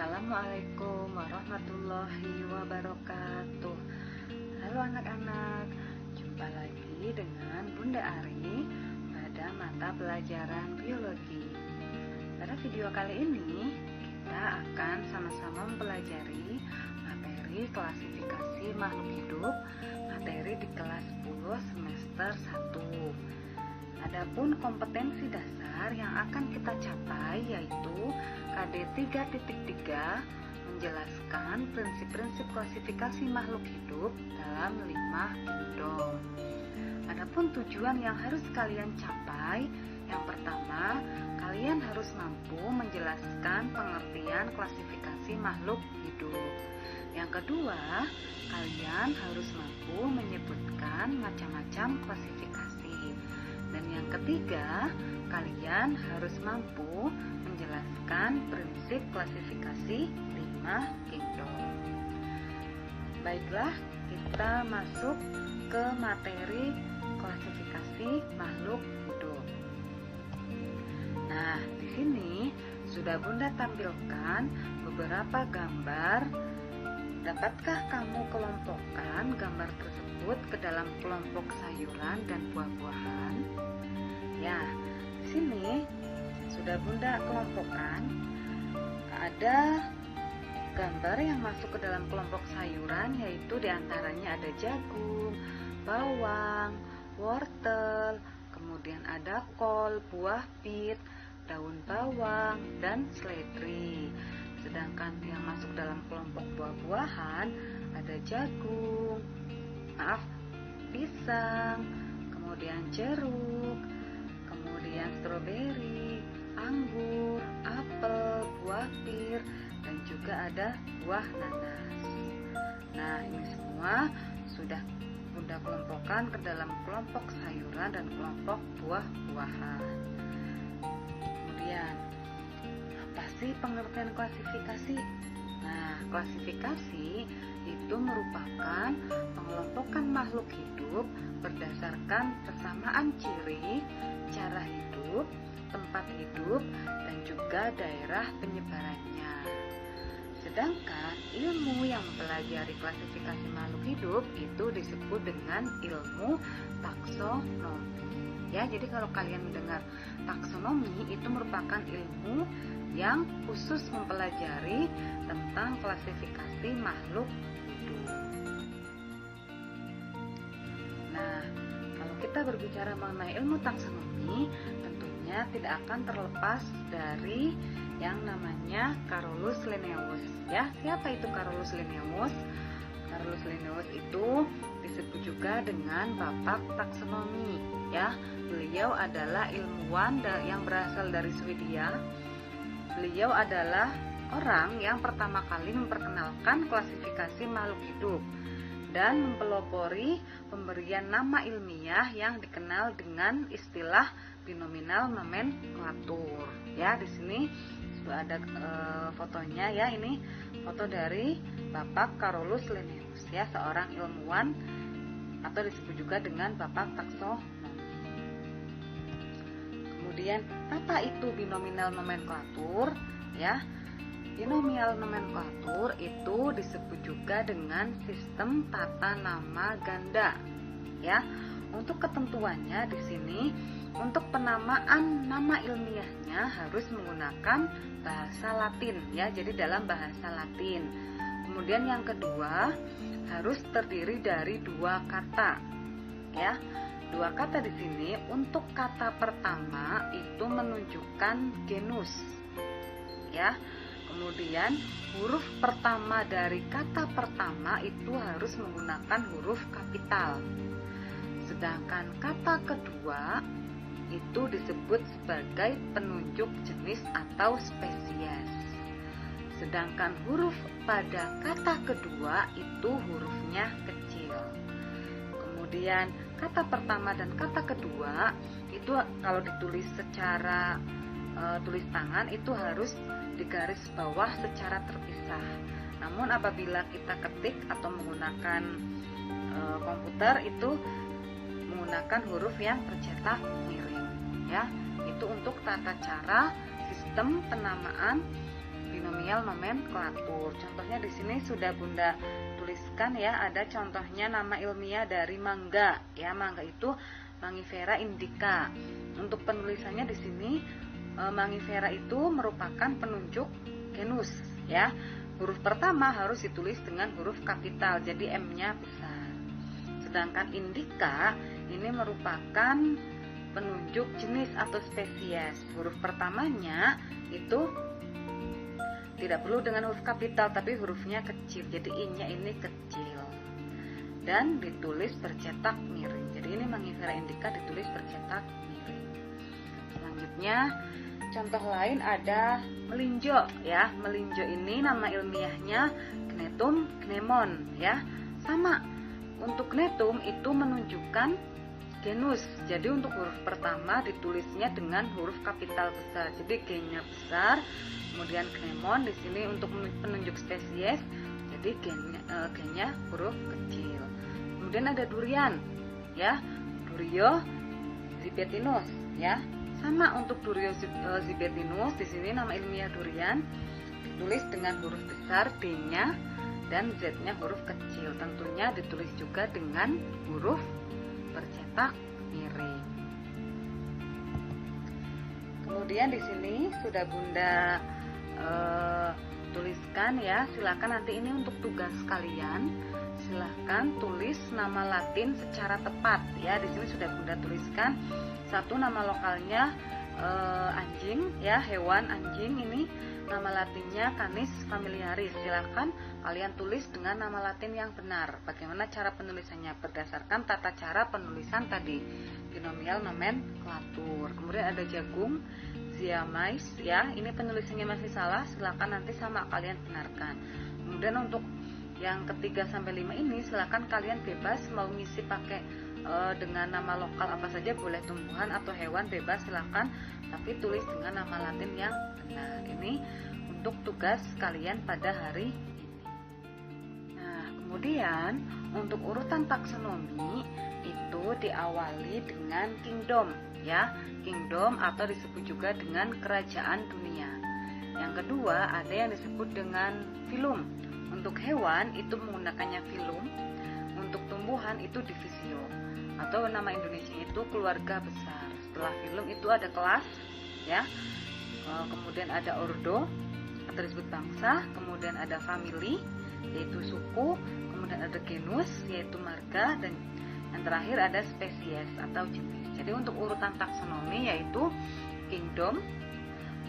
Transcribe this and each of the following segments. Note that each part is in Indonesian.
Assalamualaikum warahmatullahi wabarakatuh. Halo anak-anak, jumpa lagi dengan Bunda Ari pada mata pelajaran biologi. Pada video kali ini kita akan sama-sama mempelajari materi klasifikasi makhluk hidup, materi di kelas 10 semester 1. Adapun kompetensi dasar yang akan kita capai yaitu KD 3.3 menjelaskan prinsip-prinsip klasifikasi makhluk hidup dalam 5 kingdom. Adapun tujuan yang harus kalian capai, yang pertama, kalian harus mampu menjelaskan pengertian klasifikasi makhluk hidup. Yang kedua, kalian harus mampu menyebutkan macam-macam klasifikasi. Dan yang ketiga, kalian harus mampu menjelaskan prinsip klasifikasi 5 kingdom. Baiklah, kita masuk ke materi klasifikasi makhluk hidup. Nah, di sini sudah Bunda tampilkan beberapa gambar. Dapatkah kamu kelompokkan gambar tersebut ke dalam kelompok sayuran dan buah-buahan? Ya, di sini sudah Bunda kelompokkan. Ada gambar yang masuk ke dalam kelompok sayuran, yaitu diantaranya ada jagung, bawang, wortel, kemudian ada kol, buah pit, daun bawang, dan seledri. Sedangkan yang masuk dalam kelompok buah-buahan ada jagung, pisang, kemudian jeruk, kemudian stroberi, anggur, apel, buah pir, dan juga ada buah nanas. Nah, ini semua sudah Bunda kelompokkan ke dalam kelompok sayuran dan kelompok buah-buahan. Kemudian, apa sih pengertian klasifikasi? Nah, klasifikasi itu merupakan pengelompokan makhluk hidup berdasarkan persamaan ciri, cara hidup, tempat hidup, dan juga daerah penyebarannya. Sedangkan ilmu yang mempelajari klasifikasi makhluk hidup itu disebut dengan ilmu taksonomi. Ya, jadi kalau kalian mendengar taksonomi itu merupakan ilmu yang khusus mempelajari tentang klasifikasi makhluk hidup. Nah, kalau kita berbicara mengenai ilmu taksonomi, tentunya tidak akan terlepas dari yang namanya Carolus Linnaeus. Ya, siapa itu Carolus Linnaeus? Carolus Linnaeus itu disebut juga dengan bapak taksonomi. Ya, beliau adalah ilmuwan yang berasal dari Swedia. Beliau adalah orang yang pertama kali memperkenalkan klasifikasi makhluk hidup dan mempelopori pemberian nama ilmiah yang dikenal dengan istilah binominal nomenklatur. Ya, di sini sudah ada fotonya ya, ini foto dari Bapak Carolus Linnaeus ya, seorang ilmuwan atau disebut juga dengan bapak taksonomi. Kemudian apa itu binominal nomenklatur? Ya, binominal nomenklatur itu disebut juga dengan sistem tata nama ganda. Ya, untuk ketentuannya di sini untuk penamaan nama ilmiahnya harus menggunakan bahasa Latin ya, jadi dalam bahasa Latin. Kemudian yang kedua harus terdiri dari 2 kata. Ya. 2 kata di sini. Untuk kata pertama itu menunjukkan genus. Ya. Kemudian huruf pertama dari kata pertama itu harus menggunakan huruf kapital. Sedangkan kata kedua itu disebut sebagai penunjuk jenis atau spesies. Sedangkan huruf pada kata kedua itu hurufnya kecil. Kemudian kata pertama dan kata kedua itu kalau ditulis secara tulis tangan itu harus digaris bawah secara terpisah. Namun apabila kita ketik atau menggunakan komputer itu menggunakan huruf yang tercetak miring ya. Itu untuk tata cara sistem penamaan binomial nomenklatur. Contohnya di sini sudah Bunda tuliskan ya, ada contohnya nama ilmiah dari mangga ya. Mangga itu Mangifera indica. Untuk penulisannya di sini Mangifera itu merupakan penunjuk genus ya. Huruf pertama harus ditulis dengan huruf kapital, jadi M-nya besar. Sedangkan indica ini merupakan penunjuk jenis atau spesies. Huruf pertamanya itu tidak perlu dengan huruf kapital, tapi hurufnya kecil, jadi I-nya ini kecil. Dan ditulis bercetak miring. Jadi ini Mangifera indica ditulis bercetak miring. Selanjutnya contoh lain ada melinjo ya. Melinjo ini nama ilmiahnya Cnetum cnemon ya. Sama. Untuk cnetum itu menunjukkan genus. Jadi untuk huruf pertama ditulisnya dengan huruf kapital besar. Jadi G-nya besar. Kemudian cnemon di sini untuk penunjuk spesies. Jadi G-nya huruf kecil. Kemudian ada durian ya. Durio zibetinus ya. Sama untuk Durio zibetinus, di sini nama ilmiah durian ditulis dengan huruf besar D-nya dan Z-nya huruf kecil. Tentunya ditulis juga dengan huruf bercetak miring. Kemudian di sini sudah Bunda tuliskan ya. Silakan nanti ini untuk tugas kalian. Silakan tulis nama Latin secara tepat ya. Di sini sudah Bunda tuliskan. Satu, nama lokalnya anjing ya, hewan anjing ini nama latinnya Canis familiaris. Silakan kalian tulis dengan nama latin yang benar. Bagaimana cara penulisannya berdasarkan tata cara penulisan tadi, binomial nomenklatur. Kemudian ada jagung, ziamais ya, ini penulisannya masih salah, silakan nanti sama kalian benarkan. Kemudian untuk yang ketiga sampai 5 ini silakan kalian bebas mau ngisi pakai dengan nama lokal apa saja, boleh tumbuhan atau hewan bebas silakan, tapi tulis dengan nama latin yang benar. Ini untuk tugas kalian pada hari ini. Nah, kemudian untuk urutan taksonomi itu diawali dengan kingdom ya, kingdom atau disebut juga dengan kerajaan dunia. Yang kedua ada yang disebut dengan filum. Untuk hewan itu menggunakannya filum, untuk tumbuhan itu divisio atau nama Indonesia itu keluarga besar. Setelah filum itu ada kelas ya, kemudian ada ordo atau disebut bangsa, kemudian ada family yaitu suku, kemudian ada genus yaitu marga, dan yang terakhir ada spesies atau jenis. Jadi untuk urutan taksonomi yaitu kingdom,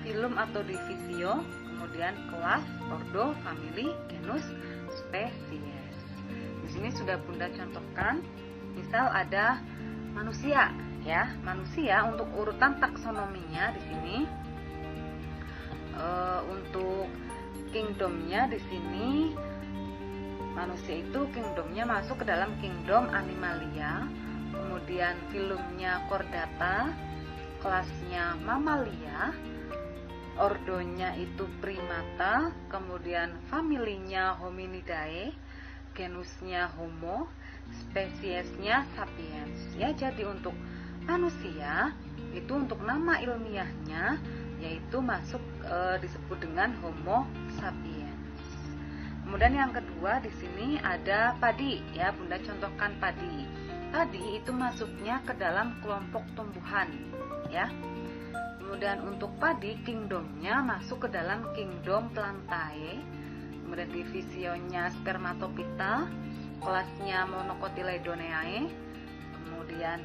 filum atau divisio, kemudian kelas, ordo, family, genus, spesies. Di sini sudah Bunda contohkan. Misal ada manusia ya. Manusia untuk urutan taksonominya di sini untuk kingdomnya di sini manusia itu kingdomnya masuk ke dalam kingdom animalia, kemudian filumnya chordata, kelasnya mamalia, ordonya itu primata, kemudian familinya hominidae, genusnya homo, spesiesnya sapiens ya. Jadi untuk manusia itu untuk nama ilmiahnya yaitu masuk disebut dengan homo sapiens. Kemudian yang kedua di sini ada padi ya, Bunda contohkan padi. Padi itu masuknya ke dalam kelompok tumbuhan ya. Kemudian untuk padi kingdomnya masuk ke dalam kingdom plantae, kemudian divisionya spermatophyta, kelasnya Monocotyledoneae, kemudian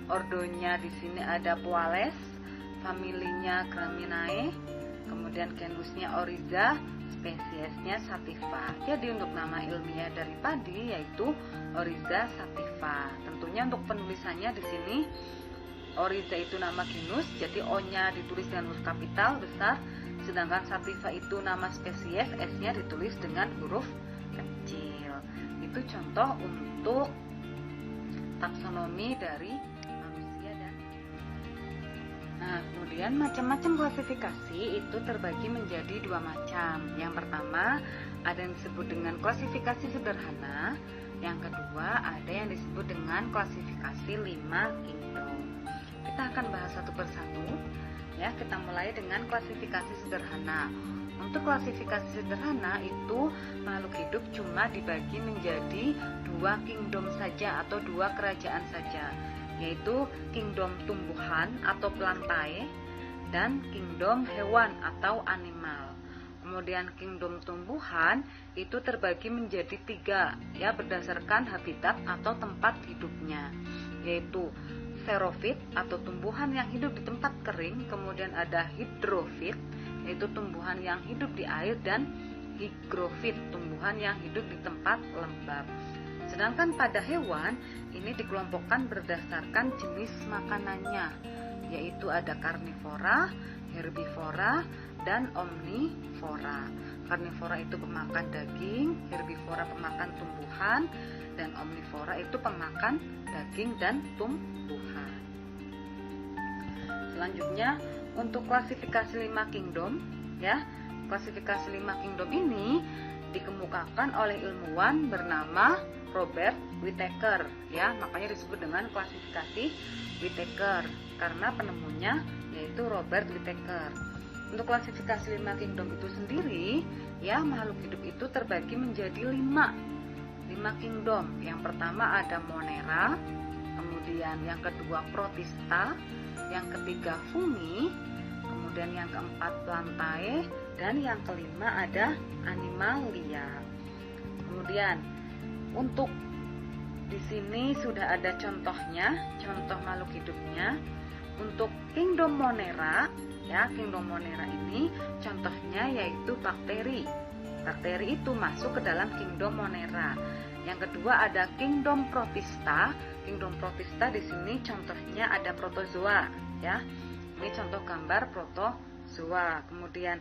ordonya di sini ada Poales, familinya Graminae, kemudian genusnya Oryza, spesiesnya Sativa. Jadi untuk nama ilmiah dari padi yaitu Oryza sativa. Tentunya untuk penulisannya di sini Oryza itu nama genus, jadi O-nya ditulis dengan huruf kapital besar, sedangkan sativa itu nama spesies, S-nya ditulis dengan huruf kecil. Itu contoh untuk taksonomi dari manusia dan kemudian macam-macam klasifikasi itu terbagi menjadi 2 macam. Yang pertama ada yang disebut dengan klasifikasi sederhana, yang kedua ada yang disebut dengan klasifikasi 5 kingdom. Kita akan bahas satu persatu. Ya, kita mulai dengan klasifikasi sederhana. Untuk klasifikasi sederhana itu makhluk hidup cuma dibagi menjadi 2 kingdom saja atau 2 kerajaan saja, yaitu kingdom tumbuhan atau plantae dan kingdom hewan atau animal. Kemudian kingdom tumbuhan itu terbagi menjadi 3 ya, berdasarkan habitat atau tempat hidupnya, yaitu xerofit atau tumbuhan yang hidup di tempat kering, kemudian ada hidrofit yaitu tumbuhan yang hidup di air, dan higrofit tumbuhan yang hidup di tempat lembab. Sedangkan pada hewan ini dikelompokkan berdasarkan jenis makanannya, yaitu ada karnivora, herbivora, dan omnivora. Karnivora itu pemakan daging, herbivora pemakan tumbuhan, dan omnivora itu pemakan daging dan tumbuhan. Selanjutnya untuk klasifikasi 5 kingdom ya. Klasifikasi 5 kingdom ini dikemukakan oleh ilmuwan bernama Robert Whittaker ya, makanya disebut dengan klasifikasi Whittaker karena penemunya yaitu Robert Whittaker. Untuk klasifikasi 5 kingdom itu sendiri ya, makhluk hidup itu terbagi menjadi 5 kingdom. Yang pertama ada Monera, kemudian yang kedua Protista, yang ketiga fungi, kemudian yang keempat plantae, dan yang kelima ada animalia. Kemudian untuk di sini sudah ada contohnya, contoh makhluk hidupnya. Untuk kingdom Monera ya, kingdom Monera ini contohnya yaitu bakteri. Bakteri itu masuk ke dalam kingdom Monera. Yang kedua ada kingdom Protista. Kingdom Protista di sini contohnya ada protozoa ya. Ini contoh gambar protozoa. Kemudian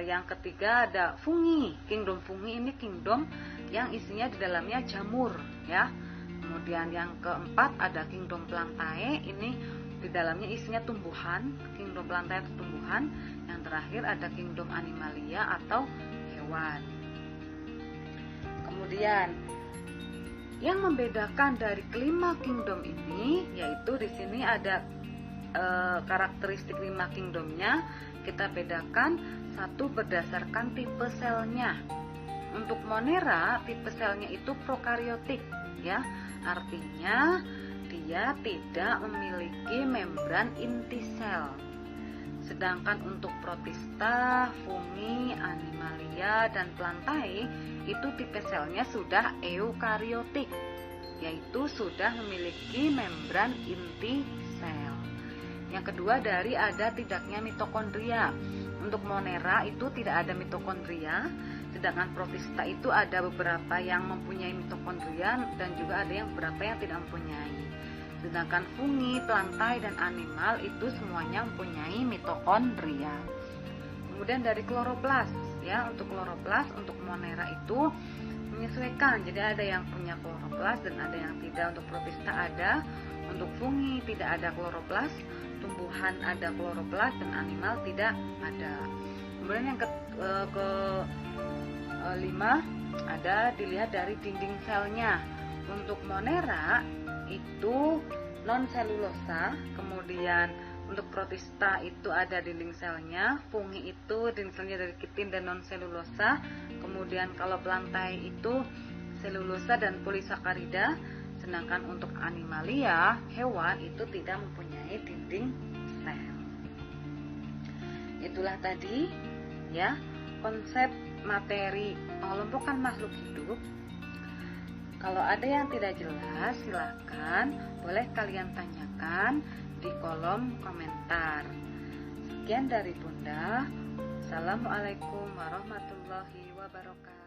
yang ketiga ada fungi. Kingdom fungi ini kingdom yang isinya di dalamnya jamur ya. Kemudian yang keempat ada kingdom plantae. Ini di dalamnya isinya tumbuhan. Kingdom plantae itu tumbuhan. Yang terakhir ada kingdom animalia atau hewan. Kemudian yang membedakan dari kelima kingdom ini yaitu di sini ada karakteristik 5 kingdomnya. Kita bedakan satu berdasarkan tipe selnya. Untuk Monera tipe selnya itu prokariotik ya, artinya dia tidak memiliki membran inti sel. Sedangkan untuk Protista, fungi, animalia, dan plantae itu tipe selnya sudah eukariotik, yaitu sudah memiliki membran inti sel. Yang kedua dari ada tidaknya mitokondria. Untuk Monera itu tidak ada mitokondria, sedangkan Protista itu ada beberapa yang mempunyai mitokondria dan juga ada yang beberapa yang tidak mempunyai. Sedangkan fungi, plantae, dan animal itu semuanya mempunyai mitokondria. Kemudian dari kloroplas ya, untuk kloroplas untuk Monera itu menyesuaikan. Jadi ada yang punya kloroplas dan ada yang tidak. Untuk Protista ada, untuk fungi tidak ada kloroplas, tumbuhan ada kloroplas, dan animal tidak ada. Kemudian yang kelima ada dilihat dari dinding selnya. Untuk Monera itu non selulosa, kemudian untuk Protista itu ada dinding selnya, fungi itu dinding selnya dari kitin dan non selulosa, kemudian kalau plantae itu selulosa dan polisakarida, sedangkan untuk animalia, hewan itu tidak mempunyai dinding sel. Itulah tadi ya konsep materi mengelompokkan makhluk hidup. Kalau ada yang tidak jelas, silakan boleh kalian tanyakan di kolom komentar. Sekian dari Bunda. Assalamualaikum warahmatullahi wabarakatuh.